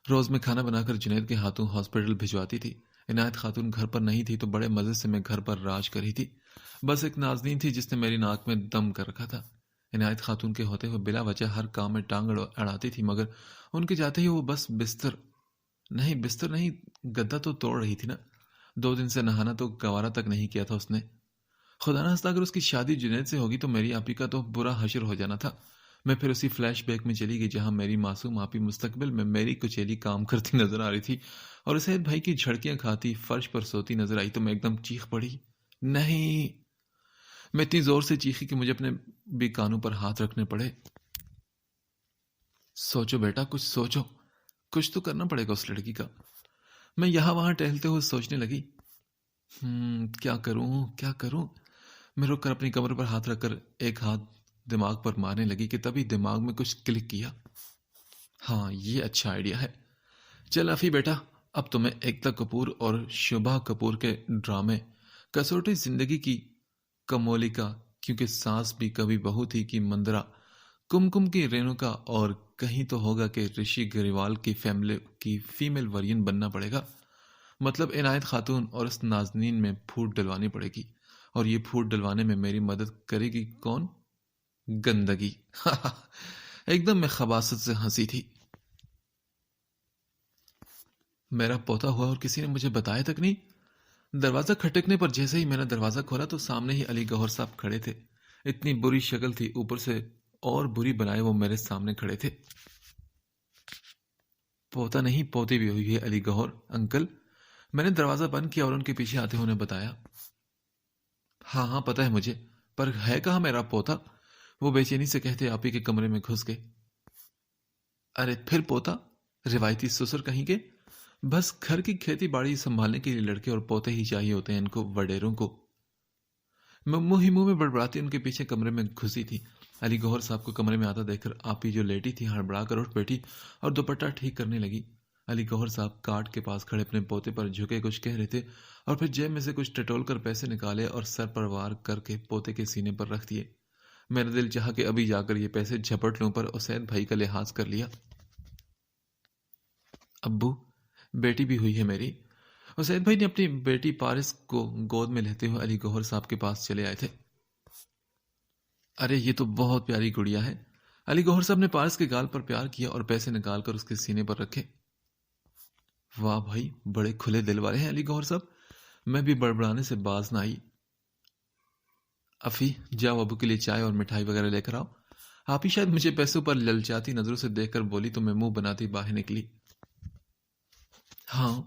روز میں کھانا بنا کر جنید کے ہاتھوں ہاسپٹل بھجواتی تھی۔ عنایت خاتون گھر پر نہیں تھی تو بڑے مزے سے میں گھر پر راج کری تھی۔ بس ایک نازنین تھی جس نے میری ناک میں دم کر رکھا تھا۔ عنایت خاتون کے ہوتے ہوئے بلا وجہ ہر کام میں ٹانگ اڑاتی تھی، مگر ان کے جاتے ہی وہ بس بستر نہیں گدا تو توڑ رہی تھی نا۔ 2 دن سے نہانا تو گوارا تک نہیں کیا تھا اس نے۔ خدا نہ خواستہ اگر اس کی شادی جنید سے ہوگی تو میری آپی کا تو برا حشر ہو جانا تھا۔ میں پھر اسی فلیش بیک میں چلی گئی جہاں میری معصوم آپی مستقبل میں میری کچیلی کام کرتی نظر آ رہی تھی اور اسید بھائی کی جھڑکیاں کھاتی فرش پر سوتی نظر آئی تو میں ایک دم چیخ پڑی۔ نہیں! میں اتنی زور سے چیخی کہ مجھے اپنے بھی کانوں پر ہاتھ رکھنے پڑے۔ سوچو بیٹا، کچھ سوچو، کچھ تو کرنا پڑے گا اس لڑکی کا۔ میں یہاں وہاں ٹہلتے ہوئے سوچنے لگی، کیا کروں؟ میں رک کر اپنی کمر پر ہاتھ رکھ کر ایک ہاتھ دماغ پر مارنے لگی کہ تبھی دماغ میں کچھ کلک کیا۔ ہاں، یہ اچھا آئیڈیا ہے۔ چل افی بیٹا، اب تمہیں ایکتا کپور اور شوبھا کپور کے ڈرامے کسوٹی زندگی کی کمولیکا، کیونکہ سانس بھی کبھی بہو تھی کی مندرا، کم کی رینوکا اور کہیں تو ہوگا کہ رشی گریوال کی فیمیل ورژن بننا پڑے گا۔ مطلب عنایت خاتون اور اس نازنین میں پھوٹ ڈلوانی پڑے گی، اور یہ پھوٹ ڈلوانے میں میری مدد کرے گی کون؟ گندگی۔ ایک دم میں خباثت سے ہنسی تھی۔ میرا پوتا ہوا اور کسی نے مجھے بتایا تک نہیں۔ دروازہ کھٹکنے پر جیسے ہی میں نے دروازہ کھولا تو سامنے ہی علی گوہر صاحب کھڑے تھے۔ اتنی بری شکل تھی، اوپر سے اور بری بنائے وہ میرے سامنے کھڑے تھے۔ پوتا نہیں، پوتی بھی ہوئی ہے علی گوہر انکل، میں نے دروازہ بند کیا اور ان کے پیچھے آتے ہوئے بتایا۔ ہاں پتہ ہے مجھے، پر ہے کہاں میرا پوتا؟ وہ بے چینی سے کہتے آپ ہی کے کمرے میں گھس گئے۔ ارے پھر پوتا؟ روایتی سسر کہیں گے؟ بس گھر کی کھیتی باڑی سنبھالنے کے لیے لڑکے اور پوتے ہی چاہیے ہوتے ہیں ان کو، وڈیروں کو۔ میں منہ میں بڑبڑاتی ان کے پیچھے کمرے میں گھسی تھی۔ علی گوہر صاحب کو کمرے میں آتا دیکھ کر آپ ہی جو لیٹی تھی ہڑبڑا کر اٹھ بیٹھی اور دوپٹہ ٹھیک کرنے لگی۔ علی گوہر صاحب کاٹ کے پاس کھڑے اپنے پوتے پر جھکے کچھ کہہ رہے تھے اور پھر جیب میں سے کچھ ٹٹول کر پیسے نکالے اور سر پر وار کر کے پوتے کے سینے پر رکھ دیے۔ میرا دل چاہا کہ ابھی جا کر یہ پیسے جھپٹ لوں، پر اسید بھائی کا لحاظ کر لیا۔ ابو، بیٹی بھی ہوئی ہے میری۔ اسید بھائی نے اپنی بیٹی پارس کو گود میں لیتے ہوئے علی گوہر صاحب کے پاس چلے آئے تھے۔ ارے یہ تو بہت پیاری گڑیا ہے۔ علی گوہر صاحب نے پارس کے گال پر پیار کیا اور پیسے نکال کر اس کے سینے پر رکھے۔ واہ بھائی، بڑے کھلے دل والے ہیں علی گوہر صاحب۔ میں بھی بڑبڑانے سے باز نہ آئی۔ افی جاؤ ابو کے لیے چائے اور مٹھائی وغیرہ لے کر آؤ۔ آپ ہی شاید مجھے پیسوں پر للچاتی نظروں سے دیکھ کر بولی تو میں منہ بناتی باہر نکلی۔ ہاں،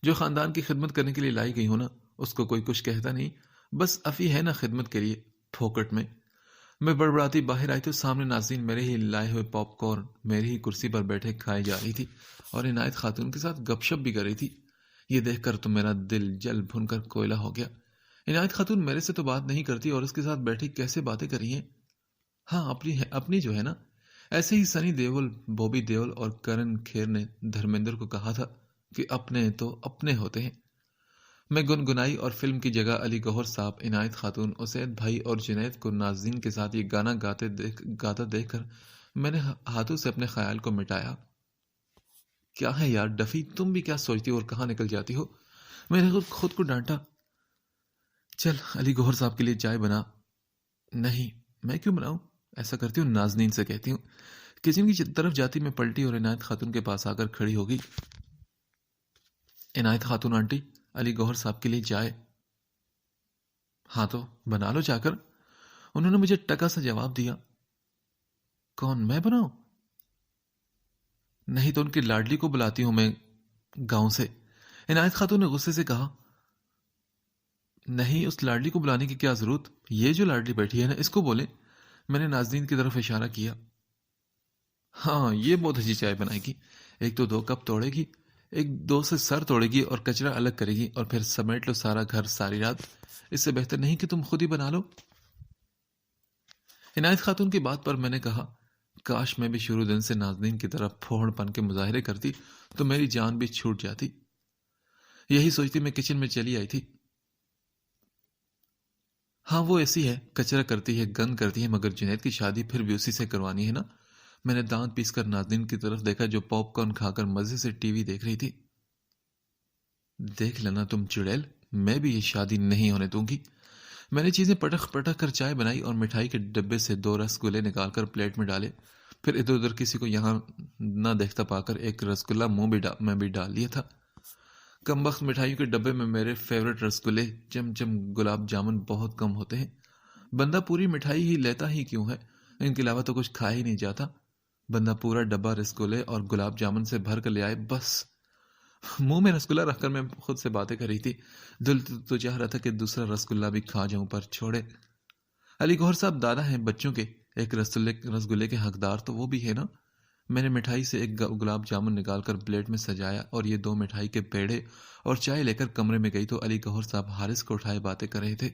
جو خاندان کی خدمت کرنے کے لیے لائی گئی ہوں نا، اس کو کوئی کچھ کہتا نہیں، بس افی ہے نا خدمت کے لیے پھوکٹ میں۔ میں بڑبڑاتی باہر آئی تو سامنے ناظرین میرے ہی لائے ہوئے پاپ کارن میری ہی کرسی پر بیٹھے کھائی جا رہی تھی اور عنایت خاتون کے ساتھ گپ شپ بھی کر رہی تھی۔ یہ دیکھ کر تو میرا دل جل بھن کر کوئلہ ہو گیا۔ عنایت خاتون میرے سے تو بات نہیں کرتی اور اس کے ساتھ بیٹھی کیسے باتیں کر رہی ہیں؟ ہاں، اپنی جو ہے نا۔ ایسے ہی سنی دیول، بوبی دیول اور کرن کھیر نے دھرمیندر کو کہا تھا کہ اپنے تو اپنے ہوتے ہیں۔ میں گنگنائی اور فلم کی جگہ علی گوہر صاحب، عنایت خاتون، اسید بھائی اور جنید کو ناظرین کے ساتھ یہ گانا گاتا دیکھ کر میں نے ہاتھوں سے اپنے خیال کو مٹایا۔ کیا ہے یار ڈفی، تم بھی کیا سوچتی ہو اور کہاں نکل جاتی ہو؟ میں نے خود کو ڈانٹا۔ چل علی گوہر صاحب کے لیے چائے بنا۔ نہیں، میں کیوں بناؤں؟ ایسا کرتی ہوں ناظرین سے کہتی ہوں۔ کچن کی طرف جاتی میں پلٹی اور عنایت خاتون کے پاس آ کر کھڑی ہو گئی۔ عنایت خاتون آنٹی، علی گوہر صاحب کے لیے چائے۔ ہاں تو بنا لو جا کر۔ انہوں نے مجھے ٹکا سا جواب دیا۔ کون، میں بناؤں؟ نہیں تو ان کی لاڈلی کو بلاتی ہوں میں گاؤں سے۔ عنایت خاتون نے غصے سے کہا۔ نہیں، اس لاڈلی کو بلانے کی کیا ضرورت؟ یہ جو لاڈلی بیٹھی ہے نا، اس کو بولیں۔ میں نے ناظرین کی طرف اشارہ کیا۔ ہاں، یہ بہت اچھی چائے بنائے گی۔ ایک تو 2 کپ توڑے گی، ایک 2 سے سر توڑے گی اور کچرا الگ کرے گی، اور پھر سمیٹ لو سارا گھر ساری رات۔ اس سے بہتر نہیں کہ تم خود ہی بنا لو؟ عنایت خاتون کی بات پر میں نے کہا، کاش میں بھی شروع دن سے ناظرین کی طرف پھوڑ پن کے مظاہرے کرتی تو میری جان بھی چھوٹ جاتی۔ یہی سوچتی میں کچن میں چلی آئی تھی۔ ہاں، وہ ایسی ہے، کچرا کرتی ہے، گند کرتی ہے، مگر جنید کی شادی پھر بھی اسی سے کروانی ہے نا۔ میں نے دانت پیس کر ناظرین کی طرف دیکھا جو پاپ کارن کھا کر مزے سے ٹی وی دیکھ رہی تھی۔ دیکھ لینا تم چڑیل، میں بھی یہ شادی نہیں ہونے دوں گی۔ میں نے چیزیں پٹک پٹک کر چائے بنائی اور مٹھائی کے ڈبے سے 2 رسگلے نکال کر پلیٹ میں ڈالے، پھر ادھر ادھر کسی کو یہاں نہ دیکھتا پا کر ایک رسگلہ میں بھی ڈال لیا تھا۔ کم وقت مٹھائیوں کے ڈبے میں میرے فیورٹ رسگلے، چمچم، گلاب جامن بہت کم ہوتے ہیں۔ بندہ پوری مٹھائی ہی لیتا ہی کیوں ہے؟ ان کے علاوہ تو کچھ کھا ہی نہیں جاتا۔ بندہ پورا ڈبہ رسگلے اور گلاب جامن سے بھر کر لے آئے، بس۔ منہ میں رسگلہ رکھ کر میں خود سے باتیں کر رہی تھی۔ دل تو چاہ رہا تھا کہ دوسرا رسگلہ بھی کھا جاؤں، پر چھوڑے۔ علی گوہر صاحب دادا ہیں بچوں کے، ایک رسگلے کے حقدار تو وہ بھی ہے نا۔ میں نے مٹھائی سے ایک گلاب جامن نکال کر پلیٹ میں سجایا اور یہ 2 مٹھائی کے پیڑے اور چائے لے کر کمرے میں گئی تو علی گوہر صاحب حارث کو اٹھائے باتیں کر رہے تھے۔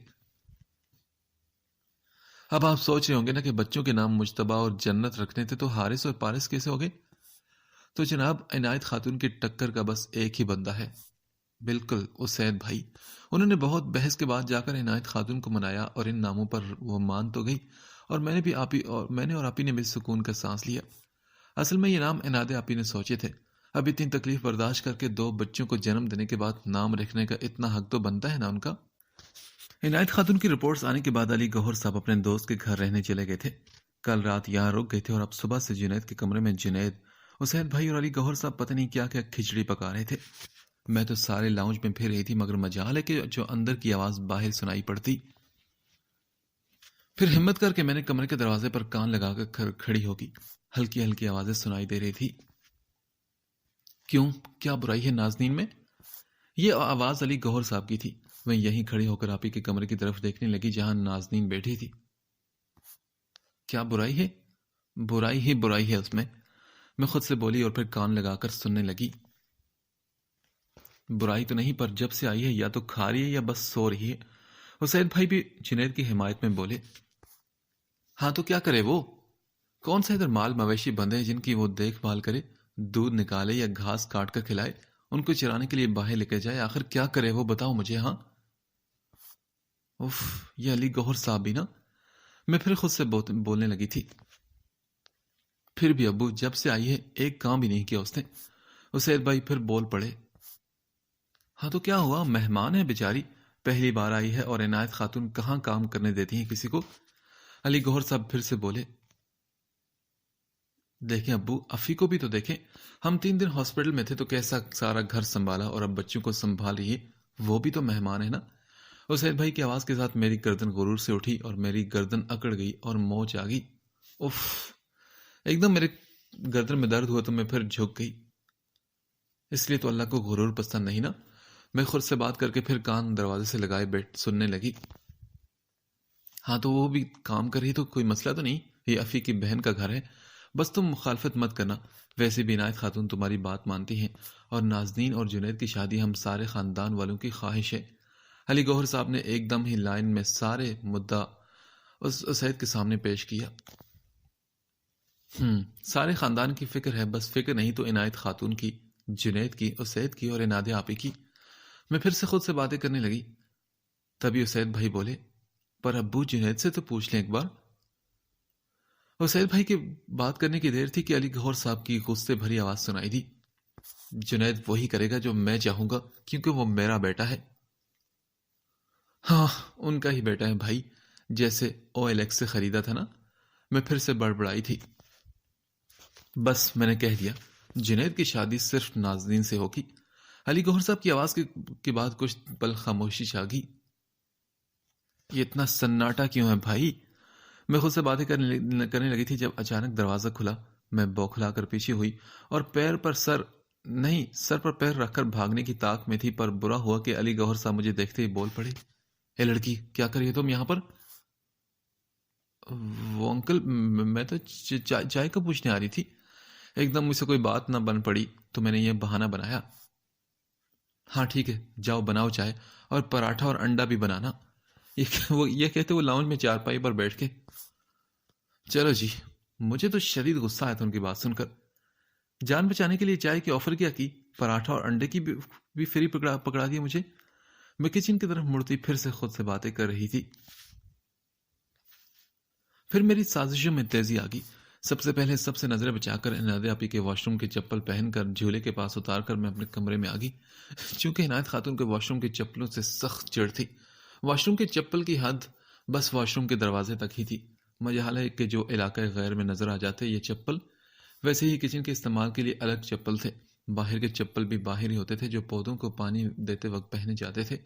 اب آپ سوچ رہے ہوں گے نا کہ بچوں کے نام مجتبیٰ اور جنت رکھنے تھے تو حارث اور پارث کیسے ہو گئے؟ تو جناب، عنایت خاتون کی ٹکر کا بس ایک ہی بندہ ہے، بالکل اسید بھائی۔ انہوں نے بہت بحث کے بعد جا کر عنایت خاتون کو منایا اور ان ناموں پر وہ مان تو گئی، اور میں نے اور آپی نے بھی سکون کا سانس لیا۔ اصل میں یہ نام عناد آپی نے سوچے تھے۔ اب اتنی تکلیف برداشت کر کے 2 بچوں کو جنم دینے کے بعد نام رکھنے کا اتنا حق تو بنتا ہے نا ان کا۔ عنایت خاتون کی رپورٹس آنے کے بعد علی گوہر صاحب اپنے دوست کے گھر رہنے چلے گئے تھے۔ کل رات یہاں رک گئے تھے اور اب صبح سے جنید کے کمرے میں جنید، اسید بھائی اور علی گوہر صاحب پتہ نہیں کیا کیا کھچڑی پکا رہے تھے۔ میں تو سارے لاؤنج میں پھر رہی تھی، مگر مجال ہے کہ جو اندر کی آواز باہر سنائی پڑتی۔ پھر ہمت کر کے میں نے کمرے کے دروازے پر کان لگا کر کھڑی ہوگی۔ ہلکی ہلکی آوازیں سنائی دے رہی تھی۔ کیوں، کیا برائی ہے ناظرین میں؟ یہ آواز علی گوہر صاحب کی تھی۔ میں یہیں کھڑی ہو کر آپی کے کمرے کی طرف دیکھنے لگی جہاں ناظرین بیٹھی تھی۔ کیا برائی ہے؟ برائی ہی برائی ہے اس میں خود سے بولی اور پھر کان لگا کر سننے لگی۔ برائی تو نہیں، پر جب سے آئی ہے یا تو کھا رہی ہے یا بس سو رہی ہے۔ حسین بھائی بھی جنید کی حمایت میں بولے۔ ہاں تو کیا کرے وہ؟ کون سا ادھر مال مویشی بندے ہیں جن کی وہ دیکھ بھال کرے، دودھ نکالے یا گھاس کاٹ کر کھلائے، ان کو چرانے کے لیے باہر لے کے جائے؟ آخر کیا کرے وہ، بتاؤ مجھے۔ ہاں اف، یہ علی گوہر صاحب بھی نا۔ میں پھر خود سے بولنے لگی تھی۔ پھر بھی ابو، جب سے آئی ہے ایک کام بھی نہیں کیا اس نے۔ اسید بھائی پھر بول پڑے۔ ہاں تو کیا ہوا، مہمان ہے بیچاری، پہلی بار آئی ہے، اور عنایت خاتون کہاں کام کرنے دیتی ہیں کسی کو۔ علی گوہر صاحب پھر سے بولے۔ دیکھیں ابو، افی کو بھی تو دیکھیں، ہم 3 دن ہاسپٹل میں تھے تو کیسا سارا گھر سنبھالا، اور اب بچوں کو سنبھال رہی ہے، وہ بھی تو مہمان ہے نا۔ اسید بھائی کی آواز کے ساتھ میری گردن غرور سے اٹھی اور میری گردن اکڑ گئی اور موچ آ گئی۔ اف، ایک دم میرے گردن میں درد ہوا تو میں پھر جھک گئی۔ اس لیے تو اللہ کو غرور پسند نہیں نا۔ میں خود سے بات کر کے پھر کان دروازے سے لگائے بیٹھ سننے لگی۔ ہاں تو وہ بھی کام کر رہی تو کوئی مسئلہ تو نہیں، یہ افی کی بہن کا گھر ہے، بس تم مخالفت مت کرنا۔ ویسے بھی عنایت خاتون تمہاری بات مانتی ہیں اور نازنین اور جنید کی شادی ہم سارے خاندان والوں کی خواہش ہے۔ علی گوہر صاحب نے ایک دم ہی لائن میں سارے مدعا اس اسید کے سامنے پیش کیا۔ سارے خاندان کی فکر ہے، بس فکر نہیں تو عنایت خاتون کی، جنید کی، اسید کی اور انادے آپی کی۔ میں پھر سے خود سے باتیں کرنے لگی۔ تبھی اسید بھائی بولے، پر ابو جنید سے تو پوچھ لیں ایک بار۔ اسید بھائی کی بات کرنے کی دیر تھی کہ علی گوہر صاحب کی غصے بھری آواز سنائی دی، جنید وہی کرے گا جو میں چاہوں گا، کیونکہ وہ میرا بیٹا ہے۔ ہاں، ان کا ہی بیٹا ہے بھائی، جیسے او ایل ایکس سے خریدا تھا نا۔ میں پھر سے بڑبڑائی تھی۔ بس میں نے کہہ دیا، جنید کی شادی صرف نازنین سے ہوگی۔ علی گوہر صاحب کی آواز کے بعد کچھ پل خاموشی چھا گئی۔ یہ اتنا سناٹا کیوں ہے بھائی؟ میں خود سے باتیں کرنے لگی تھی جب اچانک دروازہ کھلا۔ میں بوکھلا کر پیچھے ہوئی اور سر پر پیر رکھ کر بھاگنے کی طاق میں تھی، پر برا ہوا کہ علی گوہر صاحب مجھے دیکھتے ہی بول پڑے، اے لڑکی، کیا کر رہی ہو تم یہاں پر؟ وہ انکل، میں تو چائے کا پوچھنے آ رہی تھی۔ ایک دم مجھ سے کوئی بات نہ بن پڑی تو میں نے یہ بہانہ بنایا، ہاں ٹھیک ہے، جاؤ بناؤ چائے، اور پراٹھا اور انڈا بھی بنانا۔ یہ کہتے وہ لاؤنج میں چارپائی پر بیٹھ کے۔ چلو جی۔ مجھے تو شدید غصہ آیا تھا ان کی بات سن کر۔ جان بچانے کے لیے چائے کی آفر کیا کی، پراٹھا اور انڈے کی بھی فری پکڑا دیا مجھے۔ میں کچن کی طرف مڑتی پھر سے خود سے باتیں کر رہی تھی۔ پھر میری سازشوں میں تیزی آ گئی۔ سب سے پہلے سب سے نظریں بچا کر عنایت آپی کے واش روم کے چپل پہن کر جھولے کے پاس اتار کر میں اپنے کمرے میں آ گئی۔ چونکہ عنایت خاتون کے واش روم کے چپلوں سے سخت چڑ تھی۔ واش روم کے چپل کی حد بس واش روم کے دروازے تک ہی تھی۔ مجال ہے کہ جو علاقہ غیر میں نظر آ جاتے یہ چپل، ویسے ہی کچن کے استعمال کے لیے الگ چپل تھے۔ باہر کے چپل بھی باہر ہی ہوتے تھے جو پودوں کو پانی دیتے وقت پہنے جاتے تھے۔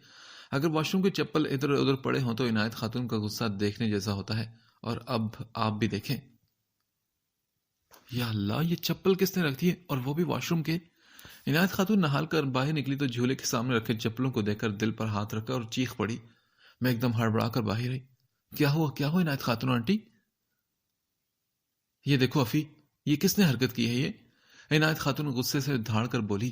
اگر واش روم کے چپل ادھر ادھر پڑے ہوں تو عنایت خاتون کا غصہ دیکھنے جیسا ہوتا ہے، اور اب آپ بھی دیکھیں۔ یا اللہ، یہ چپل کس نے رکھ دی ہے، اور وہ بھی واش روم کے؟ عنایت خاتون نہال کر باہر نکلی تو جھولے کے سامنے رکھے چپلوں کو دیکھ کر دل پر ہاتھ رکھا اور چیخ پڑی۔ میں ایک دم ہڑبڑا کر باہر آئی۔ کیا ہوا عنایت خاتون آنٹی؟ یہ دیکھو افی، یہ کس نے حرکت کی ہے یہ؟ عنایت خاتون غصے سے دھاڑ کر بولی۔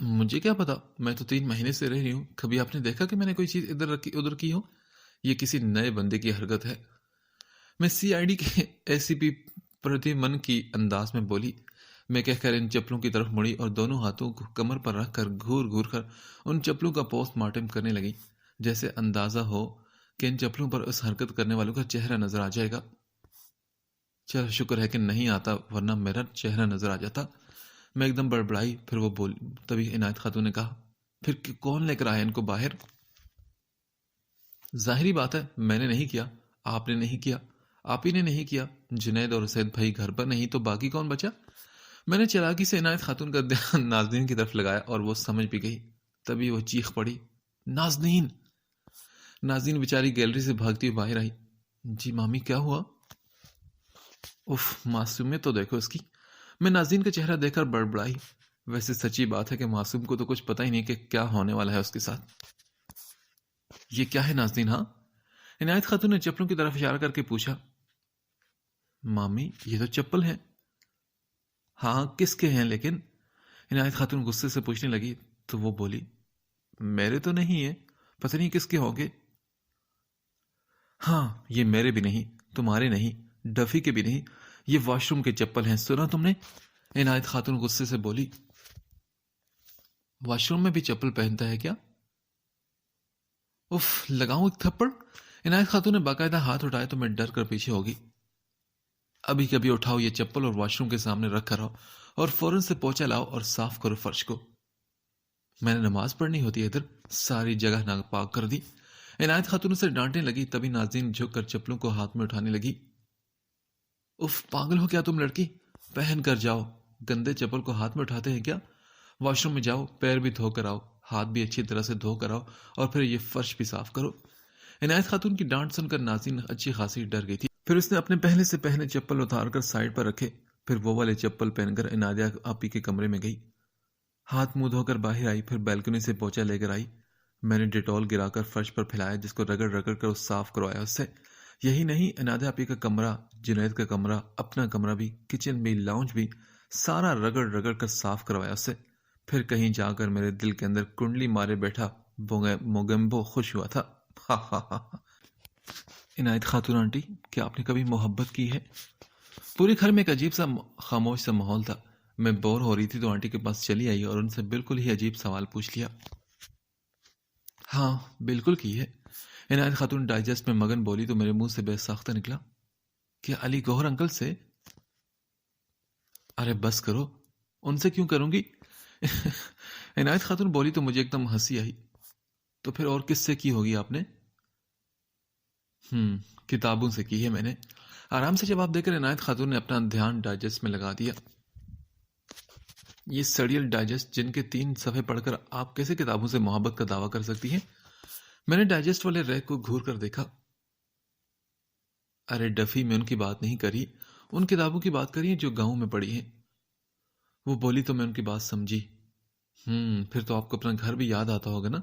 مجھے کیا پتا، میں تو 3 مہینے سے رہ رہی ہوں، کبھی آپ نے دیکھا کہ میں نے کوئی چیز ادھر کی ہو؟ یہ کسی نئے بندے کی حرکت ہے۔ میں سی آئی ڈی کے ایس سی پی پردھی من کی انداز میں بولی۔ میں کہہ کر ان چپلوں کی طرف مڑی اور دونوں ہاتھوں کو کمر پر رکھ کر گھور کر ان چپلوں کا پوسٹ مارٹم کرنے لگی، جیسے اندازہ ہو کہ ان چپلوں پر اس حرکت کرنے والوں کا چہرہ نظر آ جائے گا۔ چل شکر ہے کہ نہیں آتا، ورنہ میرا چہرہ نظر آ جاتا۔ میں ایک دم بڑبڑائی، پھر وہ بولی۔ تبھی عنایت خاتون نے کہا، پھر کون لے کر آیا ان کو باہر؟ ظاہری بات ہے، میں نے نہیں کیا، آپ نے نہیں کیا، آپ ہی نے نہیں کیا۔ جنید اور اسید بھائی گھر پر نہیں تو باقی کون بچا؟ میں نے چلاکی سے عنایت خاتون کا دھیان نازنین کی طرف لگایا اور وہ سمجھ بھی گئی۔ تبھی وہ چیخ پڑی، نازنین! نازنین بیچاری گیلری سے بھاگتی ہوئی باہر آئی۔ جی مامی، کیا ہوا؟ اف، معصومیت تو دیکھو اس کی۔ میں نازنین کا چہرہ دیکھ کر بڑبڑائی۔ ویسے سچی بات ہے کہ معصوم کو تو کچھ پتہ ہی نہیں کہ کیا ہونے والا ہے اس کے ساتھ۔ یہ کیا ہے نازنین؟ ہاں؟ عنایت خاتون نے چپلوں کی طرف اشارہ کر کے پوچھا۔ مامی، یہ تو چپل ہیں۔ ہاں، کس کے ہیں لیکن؟ عنایت خاتون غصے سے پوچھنے لگی تو وہ بولی، میرے تو نہیں ہیں، پتہ نہیں کس کے ہوں گے۔ ہاں، یہ میرے بھی نہیں، تمہارے نہیں، ڈفی کے بھی نہیں، یہ واش روم کے چپل ہیں، سنا تم نے؟ عنایت خاتون غصے سے بولی۔ واش روم میں بھی چپل پہنتا ہے کیا؟ اف، لگاؤں ایک تھپڑ؟ عنایت خاتون نے باقاعدہ ہاتھ اٹھائے تو میں ڈر کر پیچھے ہوگی۔ ابھی کبھی اٹھاؤ یہ چپل اور واش روم کے سامنے رکھ کر آؤ، اور فوراً سے پوچھا لاؤ اور صاف کرو فرش کو۔ میں نے نماز پڑھنی ہوتی ہے ادھر، ساری جگہ ناپاک کر دی۔ عنایت خاتون سے ڈانٹنے لگی، تبھی نازنین جھک کر چپلوں کو ہاتھ میں اٹھانے لگی۔ اف، پاگل ہو کیا تم لڑکی؟ پہن کر جاؤ، گندے چپل کو ہاتھ میں اٹھاتے ہیں کیا؟ واش روم میں جاؤ، پیر بھی دھو کر آؤ، ہاتھ بھی اچھی طرح سے دھو کر آؤ اور پھر یہ فرش بھی صاف کرو۔ عنایت خاتون کی ڈانٹ سن کر نازنین اچھی خاصی ڈر گئی تھی۔ پھر اس نے اپنے پہلے سے پہنے چپل اتار کر سائڈ پر رکھے، پھر وہ والے چپل پہن کر عنایت آپی کے کمرے میں گئی، ہاتھ منہ دھو کر باہر آئی، پھر بیلکنی سے پوچھا لے کر آئی۔ میں نے ڈیٹول گرا کر فرش پر پھیلایا، جس کو رگڑ رگڑ کر صاف کروایا اس سے۔ یہی نہیں، عنایت آپی کا کمرہ، جنید کا کمرہ، اپنا کمرہ بھی، کچن بھی، لاؤنج بھی، سارا رگڑ رگڑ کر صاف کروایا اس سے۔ پھر کہیں جا کر میرے دل کے اندر کنڈلی مارے بیٹھا موگمبو خوش ہوا تھا۔ عنایت خاتون آنٹی، کیا آپ نے کبھی محبت کی ہے؟ پورے گھر میں ایک عجیب سا خاموش سا ماحول تھا۔ میں بور ہو رہی تھی تو آنٹی کے پاس چلی آئی اور ان سے بالکل ہی عجیب سوال پوچھ لیا۔ ہاں بالکل کی ہے، عنایت خاتون ڈائجسٹ میں مگن بولی تو میرے منہ سے بے ساختہ نکلا، کیا علی گوہر انکل سے؟ ارے بس کرو، ان سے کیوں کروں گی؟ عنایت خاتون بولی تو مجھے ایک دم ہنسی آئی۔ تو پھر اور کس سے کی ہوگی آپ نے؟ کتابوں سے کی ہے میں نے، آرام سے جواب دے کر عنایت خاتون نے اپنا دھیان ڈائجسٹ میں لگا دیا۔ یہ سڑیل ڈائجسٹ جن کے 3 صفحے پڑھ کر آپ کیسے کتابوں سے محبت کا دعویٰ کر سکتی ہیں؟ میں نے ڈائجسٹ والے ریک کو گھور کر دیکھا۔ ارے ڈفی، میں ان کی بات نہیں کری، ان کتابوں کی بات کری ہیں جو گاؤں میں پڑھی ہیں۔ وہ بولی تو میں ان کی بات سمجھی۔ پھر تو آپ کو اپنا گھر بھی یاد آتا ہوگا نا؟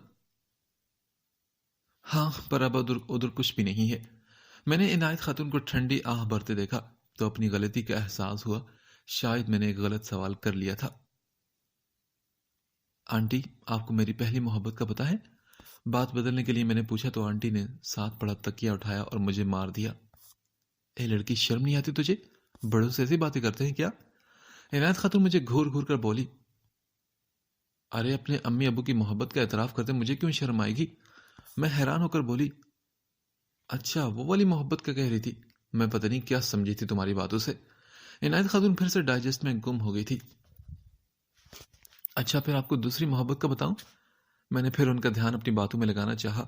ہاں، پر اب ادھر کچھ بھی نہیں ہے۔ میں نے عنایت خاتون کو ٹھنڈی آہ بھرتے دیکھا تو اپنی غلطی کا احساس ہوا، شاید میں نے ایک غلط سوال کر لیا تھا۔ آنٹی، آپ کو میری پہلی محبت کا پتہ ہے؟ بات بدلنے کے لیے میں نے پوچھا تو آنٹی نے ساتھ پڑا تکیہ اٹھایا اور مجھے مار دیا۔ اے لڑکی، شرم نہیں آتی تجھے؟ بڑوں سے ایسی باتیں کرتے ہیں کیا؟ عنایت خاتون مجھے گھور گھور کر بولی۔ ارے اپنے امی ابو کی محبت کا اعتراف کرتے مجھے کیوں شرم آئے گی؟ میں حیران ہو کر بولی۔ اچھا، وہ والی محبت کا کہہ رہی تھی، میں پتہ نہیں کیا سمجھی تھی تمہاری باتوں سے۔ عنایت خاتون پھر سے ڈائجسٹ میں گم ہو گئی تھی۔ اچھا، پھر آپ کو دوسری محبت کا بتاؤں؟ میں نے پھر ان کا دھیان اپنی باتوں میں لگانا چاہا۔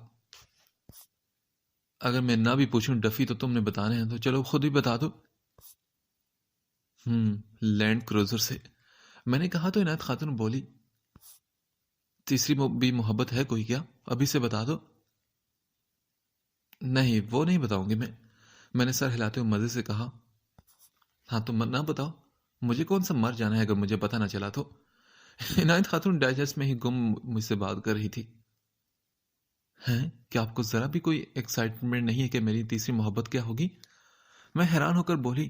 اگر میں نہ بھی پوچھوں ڈفی تو تم نے بتانے ہیں تو چلو خود ہی بتا دو۔ لینڈ کروزر سے، میں نے کہا تو عنایت خاتون بولی، تیسری بھی محبت ہے کوئی کیا؟ ابھی سے بتا دو۔ نہیں، وہ نہیں بتاؤں گی میں نے سر ہلاتے ہوئے مزے سے کہا۔ ہاں تو نہ بتاؤ، مجھے کون سا مر جانا ہے اگر مجھے پتہ نہ چلا تو۔ عنایت خاتون ڈائجسٹ میں ہی گم مجھ سے بات کر رہی تھی۔ ہیں، کیا آپ کو ذرا بھی کوئی ایکسائٹمنٹ نہیں ہے کہ میری تیسری محبت کیا ہوگی؟ میں حیران ہو کر بولی،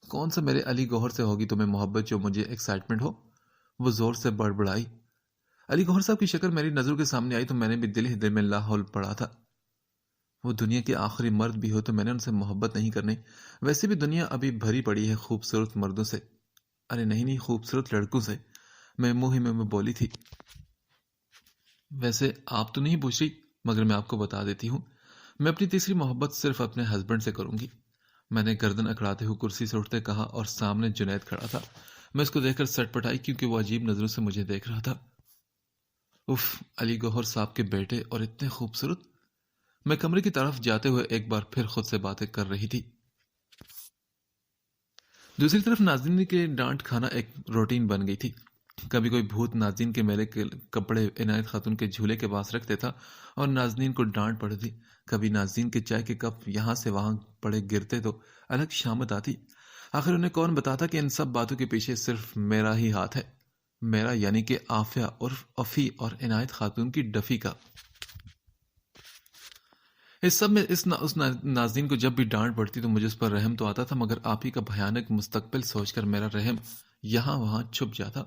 کون سا میرے علی گوہر سے ہوگی تمہیں محبت جو مجھے ایکسائٹمنٹ ہو؟ وہ زور سے بڑبڑائی۔ علی گوہر صاحب کی شکل میری نظروں کے سامنے آئی تو میں نے بھی دل ہی دل میں لاحول پڑا تھا۔ وہ دنیا کے آخری مرد بھی ہو تو میں نے ان سے محبت نہیں کرنی، ویسے بھی دنیا ابھی بھری پڑی ہے خوبصورت مردوں سے، ارے نہیں خوبصورت لڑکوں سے، میں منہ ہی میں بولی تھی۔ ویسے آپ تو نہیں پوچھ رہی، مگر میں آپ کو بتا دیتی ہوں، میں اپنی تیسری محبت صرف اپنے ہسبینڈ سے کروں گی۔ میں نے گردن اکڑاتے ہوئے کرسی سے اٹھتے کہا اور سامنے جنید کھڑا تھا۔ میں اس کو دیکھ کر سٹ پٹائی کیونکہ وہ عجیب نظروں سے مجھے دیکھ رہا تھا۔ اف، علی گوہر صاحب کے بیٹے اور اتنے خوبصورت۔ میں کمرے کی طرف جاتے ہوئے ایک بار پھر خود سے باتیں کر رہی تھی۔ دوسری طرف ناظرین کے ڈانٹ کھانا ایک روٹین بن گئی تھی۔ کبھی کوئی بھوت ناظرین کے میلے کے کپڑے عنایت خاتون کے جھولے کے پاس رکھ دیتا اور ناظرین کو ڈانٹ پڑتی، کبھی ناظرین کے چائے کے کپ یہاں سے وہاں پڑے گرتے تو الگ شامت آتی۔ آخر انہیں کون بتاتا کہ ان سب باتوں کے پیچھے صرف میرا ہی ہاتھ ہے، میرا یعنی کہ آفیہ عرف افی اور عنایت خاتون کی ڈفی کا۔ اس سب میں اس ناظرین کو جب بھی ڈانٹ پڑتی تو مجھے اس پر رحم تو آتا تھا، مگر آپ ہی کا بھیانک مستقبل سوچ کر میرا رحم یہاں وہاں چھپ جاتا۔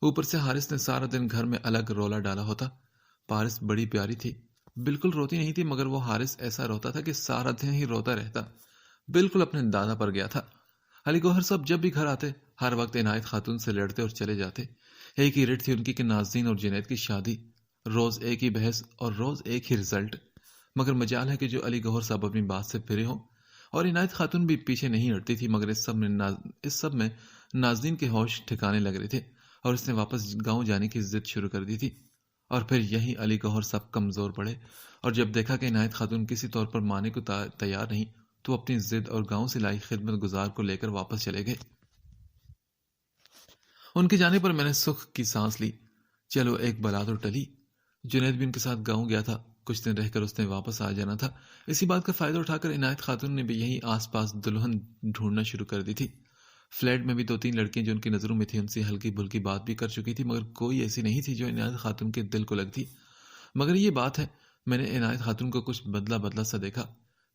اوپر سے حارث نے سارا دن گھر میں الگ رولا ڈالا ہوتا۔ پارس بڑی پیاری تھی، بالکل روتی نہیں تھی، مگر وہ حارث ایسا روتا تھا کہ سارا دن ہی روتا رہتا، بالکل اپنے دادا پر گیا تھا۔ علی گوہر صاحب جب بھی گھر آتے ہر وقت عنایت خاتون سے لڑتے اور چلے جاتے۔ ایک ہی رٹ تھی ان کی کہ ناظرین اور جنید کی شادی، روز ایک ہی بحث اور روز ایک ہی رزلٹ۔ مگر مجال ہے کہ جو علی گوہر صاحب اپنی بات سے پھرے ہوں، اور عنایت خاتون بھی پیچھے نہیں ہٹتی تھی، مگر اس سب میں ناظرین کے ہوش ٹھکانے لگ رہے تھے اور اس نے واپس گاؤں جانے کی ضد شروع کر دی تھی۔ اور پھر یہی علی گوہر صاحب کمزور پڑے اور جب دیکھا کہ عنایت خاتون کسی طور پر مانے کو تیار نہیں تو اپنی ضد اور گاؤں سے لائی خدمت گزار کو لے کر واپس چلے گئے۔ ان کے جانے پر میں نے سکھ کی سانس لی۔ چلو ایک بلا تو ٹلی۔ جنید بھی ان کے ساتھ گاؤں گیا تھا، کچھ دن رہ کر اس نے واپس آ جانا تھا۔ اسی بات کا فائدہ اٹھا کر عنایت خاتون نے بھی یہیں آس پاس دلہن ڈھونڈنا شروع کر دی تھی۔ فلیٹ میں بھی 2-3 لڑکیاں جو ان کی نظروں میں تھیں، ان سے ہلکی بھلکی بات بھی کر چکی تھی، مگر کوئی ایسی نہیں تھی جو عنایت خاتون کے دل کو لگتی۔ مگر یہ بات ہے، میں نے عنایت خاتون کو کچھ بدلا بدلا سا دیکھا۔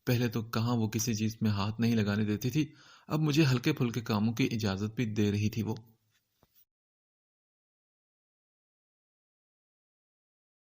پہلے تو کہاں وہ کسی چیز میں ہاتھ نہیں لگانے دیتی تھی، اب مجھے ہلکے پھلکے کاموں کی اجازت بھی دے رہی تھی وہ۔